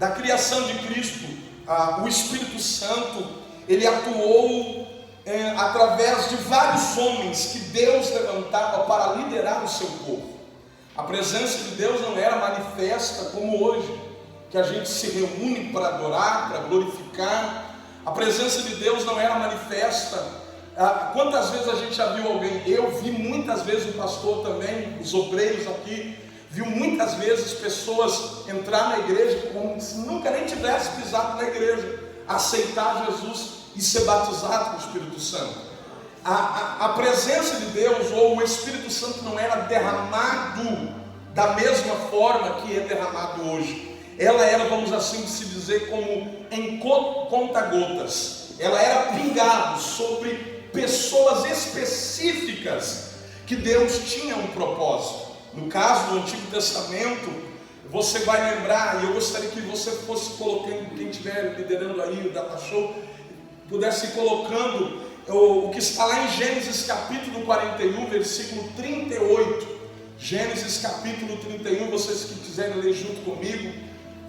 Da criação de Cristo, o Espírito Santo, ele atuou através de vários homens que Deus levantava para liderar o seu povo. A presença de Deus não era manifesta como hoje, que a gente se reúne para adorar, para glorificar. A presença de Deus não era manifesta. Quantas vezes a gente já viu alguém? Eu vi muitas vezes, o pastor também, os obreiros aqui, viu muitas vezes pessoas entrar na igreja como se nunca nem tivesse pisado na igreja, aceitar Jesus e ser batizado com o Espírito Santo. A presença de Deus, ou o Espírito Santo, não era derramado da mesma forma que é derramado hoje. Ela era, vamos assim se dizer, como em conta-gotas. Ela era pingado sobre pessoas específicas que Deus tinha um propósito. No caso do Antigo Testamento, você vai lembrar, e eu gostaria que você fosse colocando, quem estiver liderando aí o Data Show, pudesse ir colocando o que está lá em Gênesis capítulo 41, versículo 38. Gênesis capítulo 31, vocês que quiserem ler junto comigo,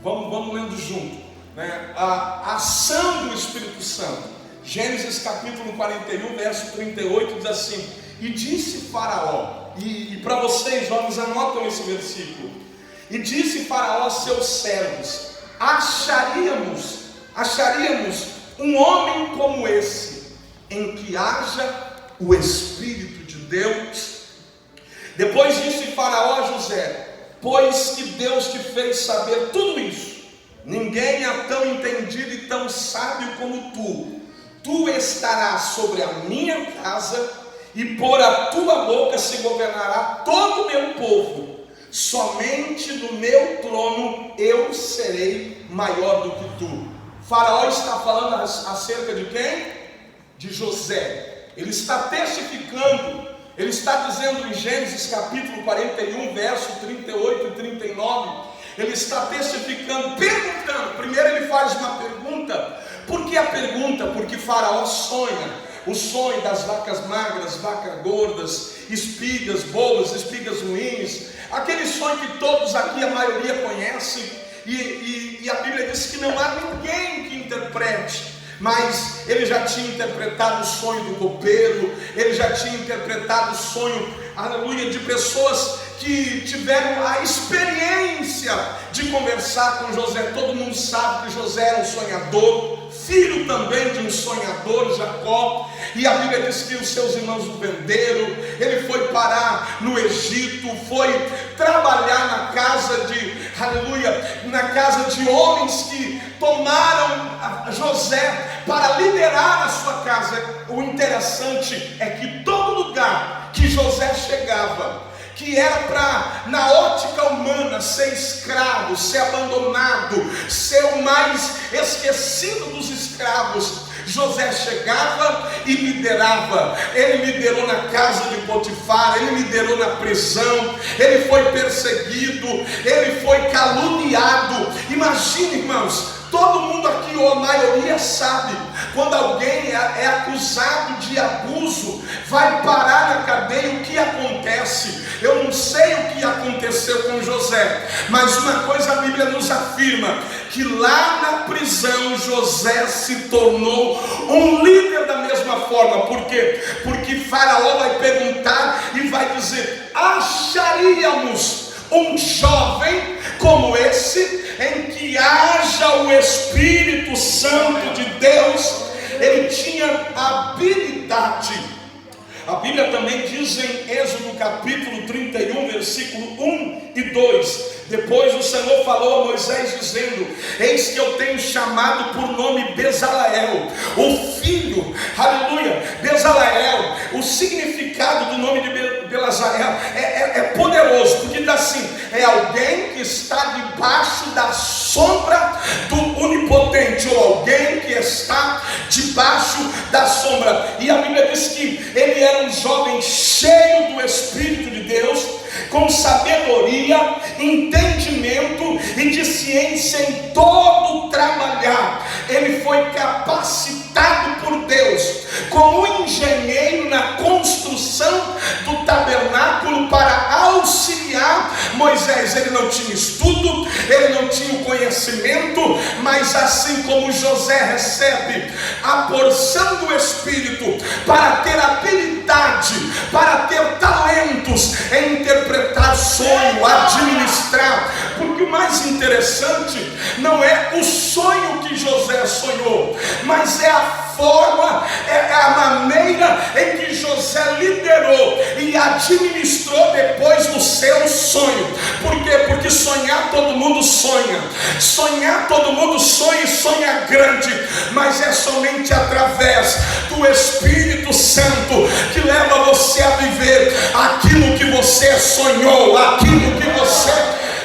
vamos lendo junto, né? A ação do Espírito Santo. Gênesis capítulo 41, verso 38 diz assim: e disse Faraó, e para vocês, jovens, anotam esse versículo. E disse Faraó a seus servos: acharíamos um homem como esse, em que haja o Espírito de Deus. Depois disse Faraó a José: pois que Deus te fez saber tudo isso, ninguém é tão entendido e tão sábio como tu estarás sobre a minha casa, e por a tua boca se governará todo o meu povo. Somente no meu trono eu serei maior do que tu. Faraó está falando acerca de quem? De José. Ele está testificando, ele está dizendo em Gênesis capítulo 41, verso 38 e 39, ele está testificando, perguntando. Primeiro ele faz uma pergunta. Por que a pergunta? Porque Faraó sonha. O sonho das vacas magras, vacas gordas, espigas boas, espigas ruins, aquele sonho que todos aqui, a maioria conhece, e a Bíblia diz que não há ninguém que interprete, mas ele já tinha interpretado o sonho do copeiro, ele já tinha interpretado o sonho, aleluia, de pessoas que tiveram a experiência de conversar com José. Todo mundo sabe que José era um sonhador, filho também de um sonhador, Jacó, e a Bíblia diz que os seus irmãos o venderam. Ele foi parar no Egito, foi trabalhar na casa na casa de homens que tomaram José para liderar a sua casa. O interessante é que todo lugar que José chegava, que era para, na ótica humana, ser escravo, ser abandonado, ser o mais esquecido dos escravos, José chegava e liderava. Ele liderou na casa de Potifar, ele liderou na prisão, ele foi perseguido, ele foi caluniado. Imagine, irmãos, todo mundo aqui, ou a maioria, sabe, quando alguém é acusado de abuso, vai parar na cadeia, o que acontece? Eu não sei o que aconteceu com José, mas uma coisa a Bíblia nos afirma, que lá na prisão José se tornou um líder da mesma forma. Por quê? Porque Faraó vai perguntar e vai dizer: acharíamos um jovem como esse, em que haja o Espírito Santo de Deus? Ele tinha habilidade. A Bíblia também diz em Êxodo capítulo 31, versículo 1 e 2: depois o Senhor falou a Moisés dizendo: eis que eu tenho chamado por nome Bezaleel, o filho, aleluia, Bezaleel. O significado do nome de Bezaleel é poderoso, porque diz assim: é alguém que está debaixo da sombra do Onipotente, ou alguém que está debaixo da sombra. E a Bíblia diz que ele era um jovem cheio do Espírito de Deus, com sabedoria, entendimento e de ciência em todo trabalhar. Ele foi capacitado por Deus como engenheiro na construção do tabernáculo para auxiliar Moisés, ele não tinha estudo, ele não tinha o conhecimento, mas assim como José recebe a porção do Espírito para ter habilidade, para ter talentos em interpretar sonho, administrar, porque o mais interessante não é o sonho que José sonhou, mas é a forma, é a maneira em que José liderou e administrou depois do seu sonho. Por quê? Porque sonhar todo mundo sonha, sonhar todo mundo sonha e sonha grande, mas é somente através do Espírito Santo que leva você a viver aquilo que você sonhou, aquilo que você...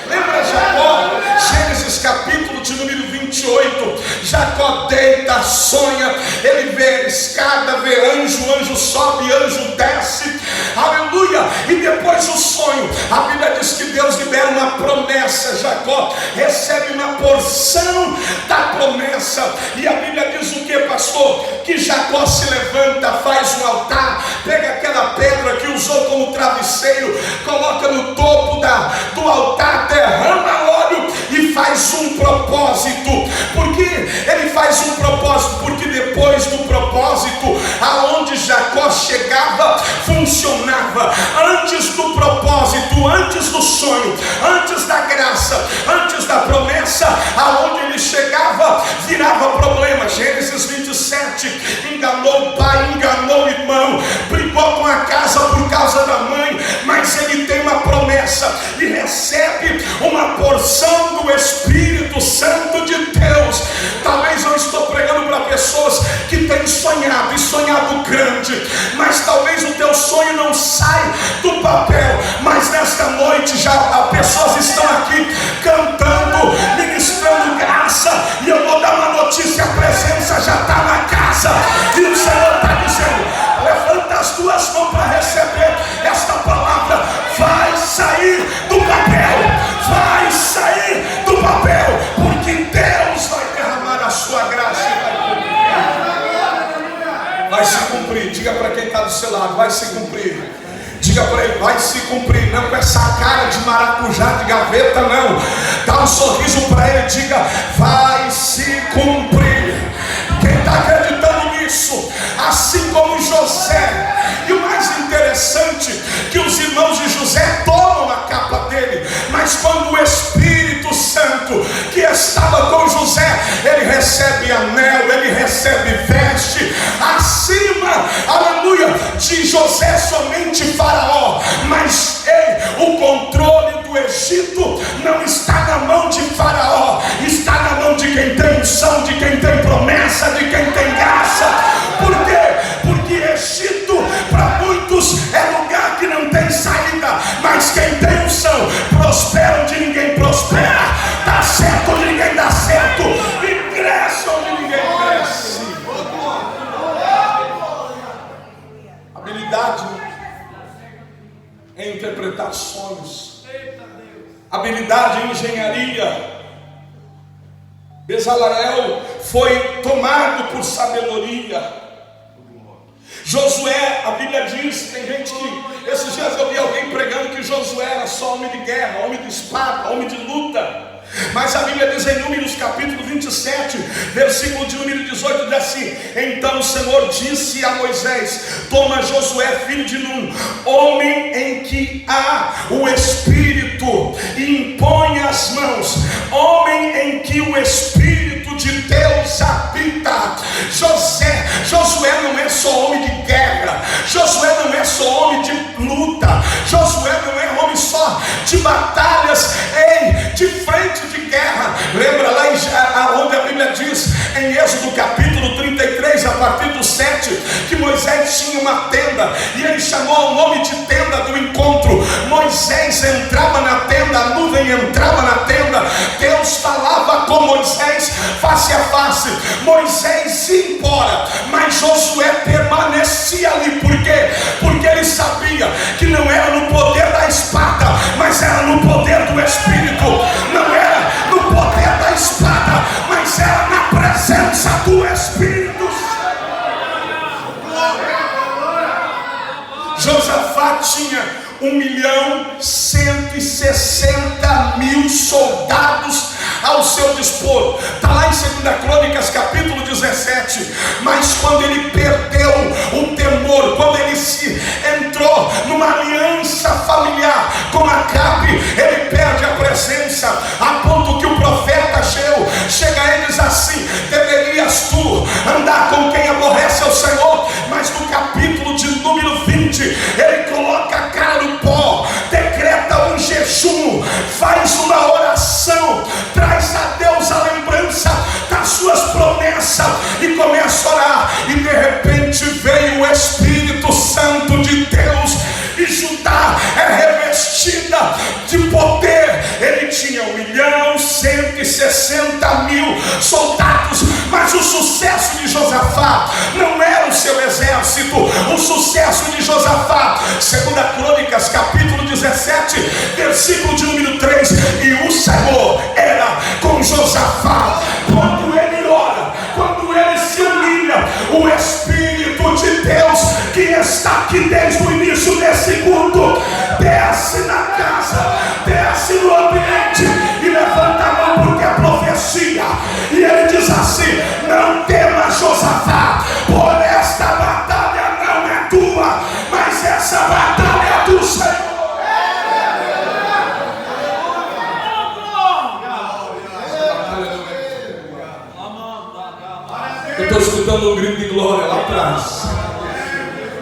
Lembra Jacó? Gênesis capítulo de número 28, Jacó deita, sonha, ele vê escada, vê anjo, anjo sobe, anjo desce, aleluia, e depois o sonho, a Bíblia diz que Deus libera uma promessa, Jacó recebe uma porção da promessa, e a Bíblia diz o que, pastor? Que Jacó se levanta, faz um altar, pega aquela pedra que usou como travesseiro, coloca no topo do altar, derrama óleo e faz um propósito. Por que ele faz um propósito? Porque depois do propósito, aonde Jacó chegava, funcionava. Antes do propósito, antes do sonho, antes da graça, antes da promessa, aonde ele chegava, virava problema. Gênesis 27, enganou o pai, enganou o irmão, brigou com a casa por causa da mãe, mas ele tem uma promessa e recebe uma porção do Espírito Santo de Deus. Talvez eu estou pregando para pessoas que têm sonhado e sonhado grande, mas talvez o teu sonho não saia do papel, mas nesta noite já pessoas estão aqui cantando, ministrando graça, e eu vou dar uma notícia: a presença já está na casa, e o Senhor está dizendo: levanta as tuas mãos para receber esta palavra. Vai sair do papel, vai sair do papel, porque Deus vai derramar a sua graça e vai se cumprir. Diga para quem está do seu lado: vai se cumprir. Diga para ele: vai se cumprir. Não com essa cara de maracujá de gaveta, não. Dá um sorriso para ele, diga: vai se cumprir. Quem está acreditando nisso? Assim como José. E o mais interessante, que os irmãos de José tomam a capa dele, mas quando o Espírito Santo que estava com José, ele recebe anel, ele recebe veste, acima, aleluia, de José somente Faraó, mas o controle do Egito não está na mão de Faraó, está na mão de quem tem unção, de quem tem promessa, de quem tem graça. Por quê? Porque Egito para muitos é lugar que não tem saída, mas quem tem unção prospera onde ninguém prospera, dá certo onde ninguém dá certo, e cresce onde ninguém cresce. Habilidade em interpretar sonhos, habilidade em engenharia. Bezaleel foi tomado por sabedoria. Josué, a Bíblia diz, tem gente que, esses dias eu vi alguém pregando que Josué era só homem de guerra, homem de espada, homem de luta. Mas a Bíblia diz em Números capítulo 27, versículo de número 18, diz assim: então o Senhor disse a Moisés: toma Josué filho de Num, homem em que há o Espírito, e impõe as mãos, homem em que o Espírito de Deus habita. Josué não é só homem de guerra, Josué não é só homem de luta, Josué não é homem só de batalhas, de frente de guerra. Lembra lá onde a Bíblia diz em Êxodo capítulo 33, a partir do 7, que Moisés tinha uma tenda e ele chamou o nome de tenda do encontro. Moisés entrava na tenda, a nuvem entrava na tenda, Deus falava com Moisés face a face, Moisés ia embora, mas Josué permanecia ali. Por quê? Porque ele sabia que não era no poder da espada, mas era no poder do Espírito. Não era no poder da espada, mas era na presença do Espírito. Josafá tinha 1.160.000 soldados ao seu dispor. Está lá em 2 Crônicas capítulo 17. Mas quando ele perdeu o temor, quando ele se entrou numa aliança familiar com Acabe, ele perde a presença, a ponto que o profeta Ageu chega a ele e diz assim: deverias tu andar com quem aborrece ao Senhor. Mas no capítulo de número 20, ele coloca a cara no pó, decreta um jejum, faz uma oração, traz a Deus a lembrança das suas promessas e começa a orar. E de repente veio o Espírito Santo de Deus, e Judá é revestida de poder. Ele tinha 1.160.000 soldados, mas o sucesso de Josafá não era o seu exército. O sucesso de Josafá, 2 Crônicas capítulo 17, versículo de número 3: e o Senhor era com Josafá. Quando ele ora, quando ele se humilha, o Espírito de Deus, que está aqui desde o início desse culto, desce na casa, desce no ambiente e levanta a mão, porque é profecia. E ele diz assim: não temas, Josafá, por esta batalha não é tua, mas essa batalha é do Senhor. Eu estou escutando um grito de glória lá atrás.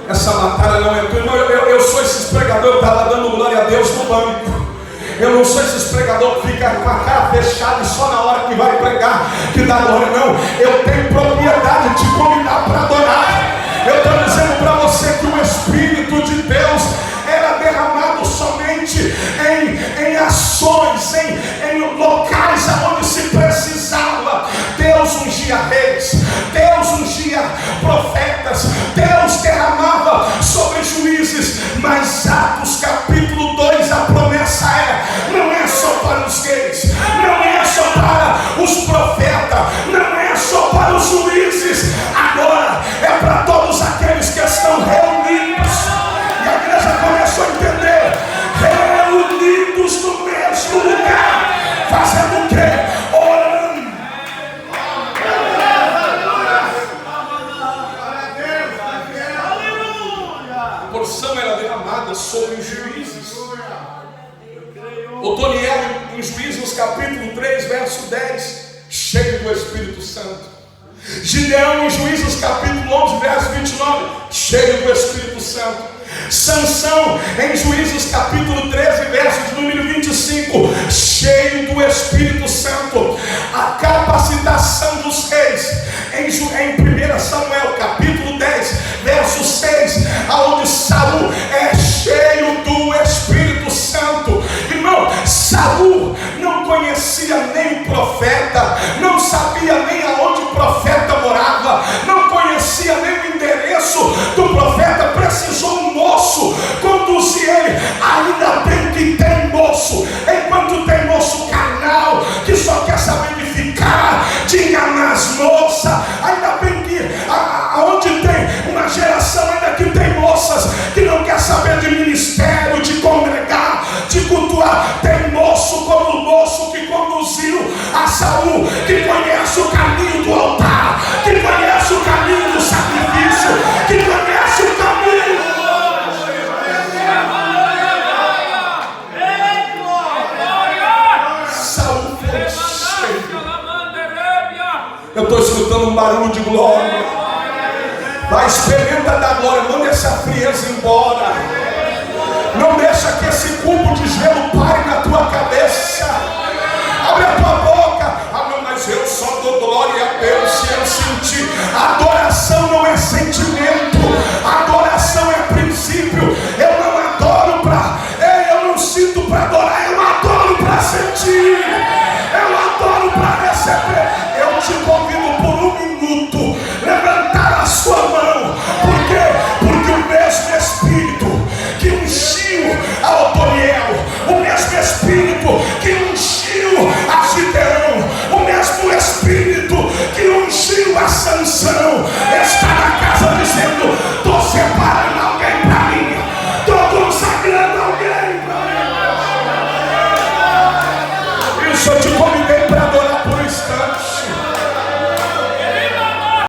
Essa batalha não é tua. Eu sou esses pregadores que estava dando glória a Deus no banco. Eu não sou esses pregadores que ficam com a cara fechada e só na hora que vai pregar que dá glória. Não, eu tenho propriedade de te convidar para adorar. Eu estou dizendo para você que o Espírito de Deus era derramado somente em ações, em locais onde se precisava. Deus ungia reis, Deus ungia profetas, Deus derramava sobre juízes. Mas Atos capítulo 2, a promessa não é só para os reis, não é só para os profetas, não é só para os juízes, agora é para todos aqueles que estão reunidos. E a igreja começou a entender: reunidos no mesmo lugar, fazendo o quê? Orando. A porção era derramada sobre os juízes. Otoniel em Juízes capítulo 3, verso 10, cheio do Espírito Santo. Gideão em Juízes capítulo 11, verso 29, cheio do Espírito Santo. Sansão em Juízes capítulo 13, verso de número 25, cheio do Espírito Santo. A capacitação dos reis em 1 Samuel capítulo 10, verso 6, aonde Saul é cheio do Espírito Santo. Irmão, Saul não conhecia nem o profeta, não sabia nem aonde o profeta morava, não conhecia nem o endereço do profeta. Precisou um moço conduzir ele. Ainda bem que tem moço, enquanto tem moço carnal que só quer saber de ficar, de enganar as moças. Ainda bem que aonde tem uma geração ainda que tem moças que não quer saber de ministério, de congregar, de cultuar. Tem moço como o moço que conduziu a Saul, que conhece o caminho do altar, que conhece o caminho do sacrifício, que conhece o caminho. Saul foi cheio. Eu estou escutando um barulho de glória. Vai, experimenta da glória. Manda essa frieza embora. Não deixa que esse cubo de gelo pare na tua cabeça. Abre a tua